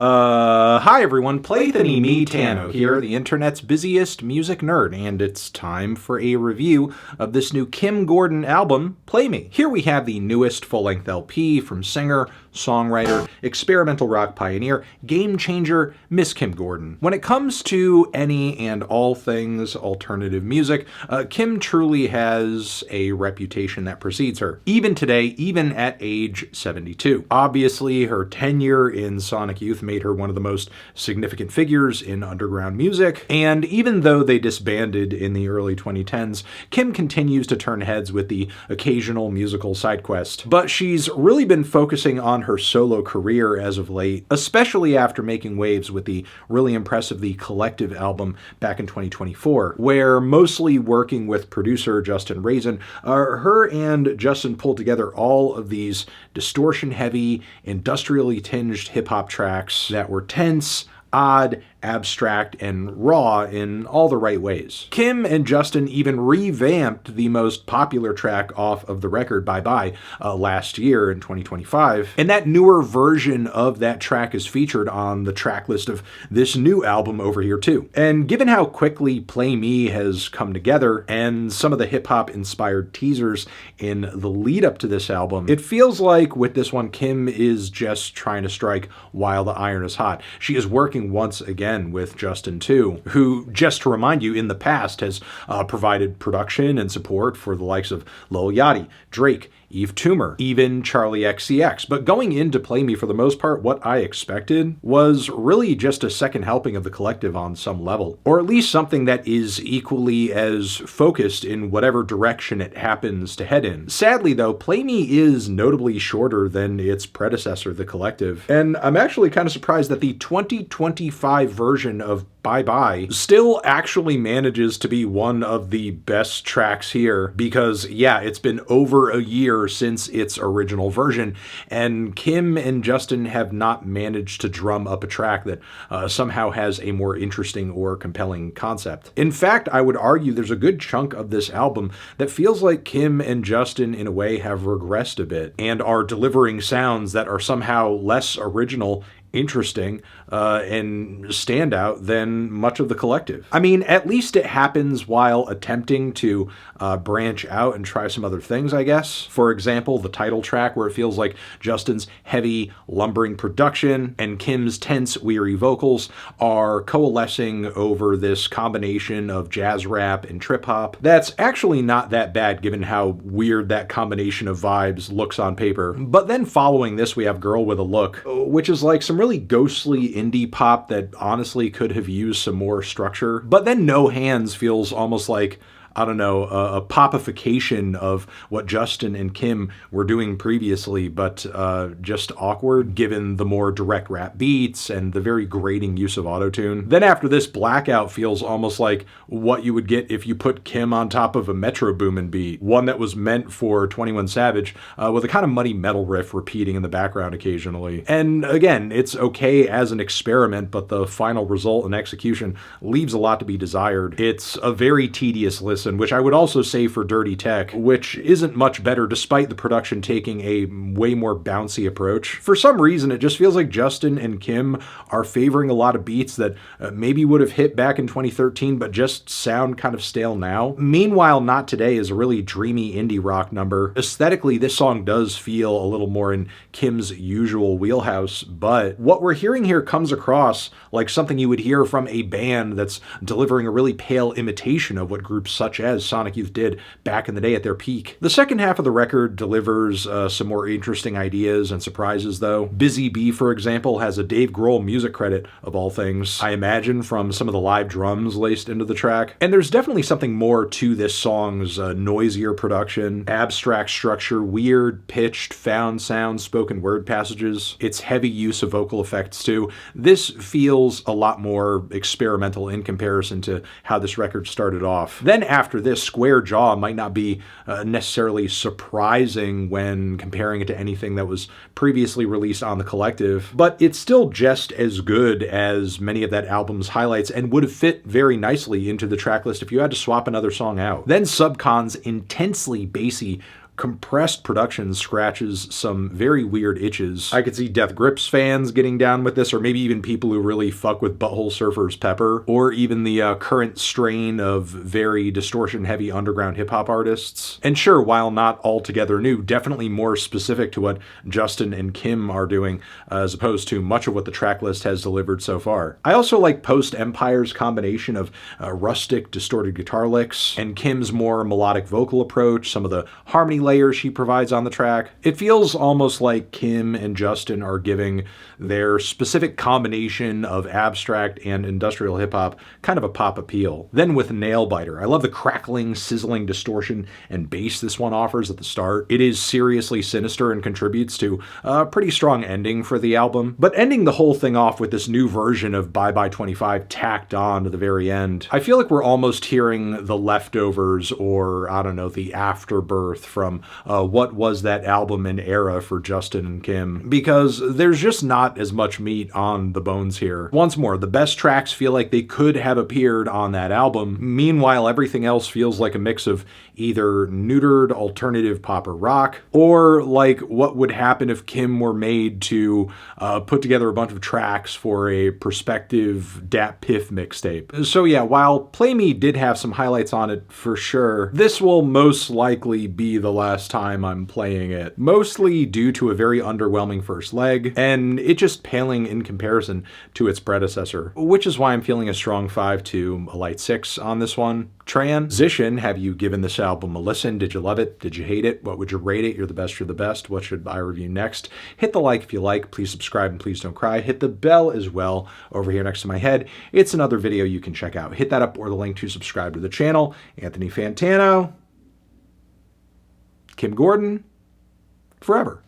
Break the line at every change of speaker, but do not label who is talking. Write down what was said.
Hi everyone, Playthany me, Tano here, the internet's busiest music nerd, and it's time for a review of this new Kim Gordon album, Play Me. Here we have the newest full-length LP from singer, songwriter, experimental rock pioneer, game changer, Miss Kim Gordon. When it comes to any and all things alternative music, Kim truly has a reputation that precedes her, even today, even at age 72. Obviously, her tenure in Sonic Youth made her one of the most significant figures in underground music, and even though they disbanded in the early 2010s, Kim continues to turn heads with the occasional musical side quest. But she's really been focusing on her solo career as of late, especially after making waves with the really impressive The Collective album back in 2024, where mostly working with producer Justin Raisin, her and Justin pulled together all of these distortion-heavy, industrially tinged hip-hop tracks that were tense, odd, abstract, and raw in all the right ways. Kim and Justin even revamped the most popular track off of the record, Bye Bye, last year in 2025, and that newer version of that track is featured on the track list of this new album over here too. And given how quickly Play Me has come together and some of the hip-hop inspired teasers in the lead up to this album, it feels like with this one Kim is just trying to strike while the iron is hot. She is working once again with Justin too, who, just to remind you, in the past has provided production and support for the likes of Lil Yachty, Drake, Eve Toomer, even Charlie XCX. But going into Play Me, for the most part, what I expected was really just a second helping of The Collective on some level, or at least something that is equally as focused in whatever direction it happens to head in. Sadly though, Play Me is notably shorter than its predecessor, The Collective, and I'm actually kind of surprised that the 2025 version of Bye Bye still actually manages to be one of the best tracks here, because yeah, it's been over a year since its original version, and Kim and Justin have not managed to drum up a track that somehow has a more interesting or compelling concept. In fact, I would argue there's a good chunk of this album that feels like Kim and Justin in a way have regressed a bit and are delivering sounds that are somehow less original, interesting, and standout than much of The Collective. I mean, at least it happens while attempting to branch out and try some other things, I guess. For example, the title track, where it feels like Justin's heavy, lumbering production and Kim's tense, weary vocals are coalescing over this combination of jazz rap and trip hop. That's actually not that bad given how weird that combination of vibes looks on paper. But then following this, we have Girl With a Look, which is like some really ghostly indie pop that honestly could have used some more structure. But then No Hands feels almost like, I don't know, a popification of what Justin and Kim were doing previously, but just awkward given the more direct rap beats and the very grating use of autotune. Then after this, Blackout feels almost like what you would get if you put Kim on top of a Metro Boomin beat, one that was meant for 21 Savage, with a kind of muddy metal riff repeating in the background occasionally. And again, it's okay as an experiment, but the final result and execution leaves a lot to be desired. It's a very tedious listen, which I would also say for Dirty Tech, which isn't much better despite the production taking a way more bouncy approach. For some reason, it just feels like Justin and Kim are favoring a lot of beats that maybe would have hit back in 2013, but just sound kind of stale now. Meanwhile, Not Today is a really dreamy indie rock number. Aesthetically, this song does feel a little more in Kim's usual wheelhouse, but what we're hearing here comes across like something you would hear from a band that's delivering a really pale imitation of what groups such as Sonic Youth did back in the day at their peak. The second half of the record delivers some more interesting ideas and surprises though. Busy Bee, for example, has a Dave Grohl music credit, of all things, I imagine, from some of the live drums laced into the track. And there's definitely something more to this song's noisier production, abstract structure, weird, pitched, found sound, spoken word passages, its heavy use of vocal effects too. This feels a lot more experimental in comparison to how this record started off. Then after this, Square Jaw might not be necessarily surprising when comparing it to anything that was previously released on The Collective, but it's still just as good as many of that album's highlights and would have fit very nicely into the track list if you had to swap another song out. Then SUBCON's intensely bassy compressed production scratches some very weird itches. I could see Death Grips fans getting down with this, or maybe even people who really fuck with Butthole Surfer's Pepper, or even the current strain of very distortion-heavy underground hip-hop artists. And sure, while not altogether new, definitely more specific to what Justin and Kim are doing, as opposed to much of what the track list has delivered so far. I also like Post-Empire's combination of rustic, distorted guitar licks, and Kim's more melodic vocal approach, some of the harmony layers she provides on the track. It feels almost like Kim and Justin are giving their specific combination of abstract and industrial hip-hop kind of a pop appeal. Then with Nailbiter, I love the crackling, sizzling distortion and bass this one offers at the start. It is seriously sinister and contributes to a pretty strong ending for the album, but ending the whole thing off with this new version of Bye Bye 25 tacked on to the very end, I feel like we're almost hearing the leftovers, or I don't know, the afterbirth from what was that album and era for Justin and Kim, because there's just not as much meat on the bones here. Once more, the best tracks feel like they could have appeared on that album. Meanwhile, everything else feels like a mix of either neutered alternative pop or rock, or like what would happen if Kim were made to put together a bunch of tracks for a prospective Dat Piff mixtape. So yeah, while Play Me did have some highlights on it for sure, this will most likely be the last time I'm playing it, mostly due to a very underwhelming first leg, and it just paling in comparison to its predecessor, which is why I'm feeling a strong 5 to a light 6 on this one. Transition, have you given this album a listen? Did you love it? Did you hate it? What would you rate it? You're the best, you're the best. What should I review next? Hit the like if you like. Please subscribe and please don't cry. Hit the bell as well over here next to my head. It's another video you can check out. Hit that up or the link to subscribe to the channel. Anthony Fantano, Kim Gordon, forever.